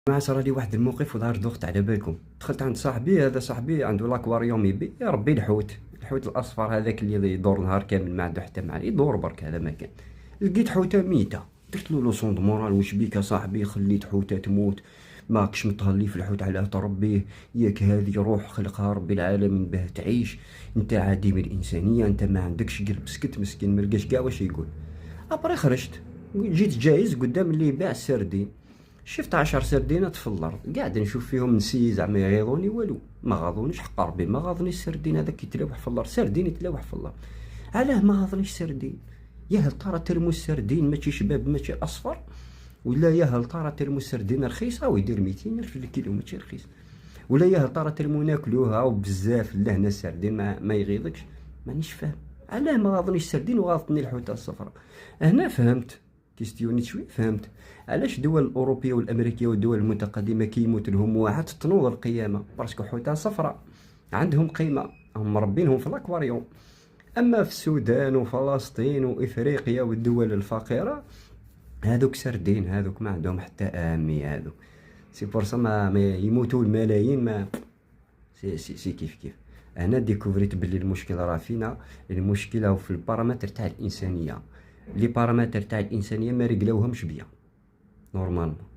ما صرا لي واحد الموقف ودار ضغط على بالكم. دخلت عند صاحبي، هذا صاحبي عنده لاكواريوم يبي يربي الحوت الاصفر هذاك اللي يدور نهار كامل ما عنده حتى معنى، يدور برك هذا ما كان. لقيت حوته ميته، درت له لوسون دو مورال، واش بيك يا صاحبي خليت حوته تموت؟ ماكش متهلي في الحوت علاه تربيه؟ ياك هذه روح خلقها ربي العالمين باه تعيش، انت عديم الانسانيه، انت ما عندكش قلب. سكت مسكين ملقاش كاع واش يقول. ابري خرجت، جيت جايز قدام اللي يبيع السردين، شفت 10 سردينات في الارض قاعد نشوف فيهم نسي زعما يغيظوني والو، ما غاضونيش حق ربي، ما غاضني السردين هذاك يتلاوح في الارض، سردين يتلاوح في الارض. علاه ما غاضنيش سردين؟ يا هل ترى ترمو السردين ماشي شباب ماشي اصفر؟ ولا يا هل ترى ترمو السردين رخيصه ويدير 200 الف الكيلو ماشي رخيص؟ ولا يا هل ترى ترمو ناكلوها وبزاف لهنا السردين ما يغيظكش؟ مانيش فاهم علاه ما غاضنيش السردين وغاضتني الحوته الصفراء. هنا فهمت، كيستيونيت شوي فهمت علاش الدول الاوروبيه والامريكيه والدول المتقدمه كيموت لهم واحد تنوض القيامه، باسكو حوته صفراء عندهم قيمه، هم مربينهم في الاكواريوم. اما في السودان وفلسطين وافريقيا والدول الفقيره، هذوك سردين، هذوك ما عندهم حتى اهميه هذوك. سي بور ما يموتوا الملايين، ما سي كيف. هنا ديكوفريت بلي المشكله راه فينا، المشكله في البارامتر تاع الانسانيه. لي بارامتر تاع الانسانيه ما رجلاوهمش بيا نورمالمون.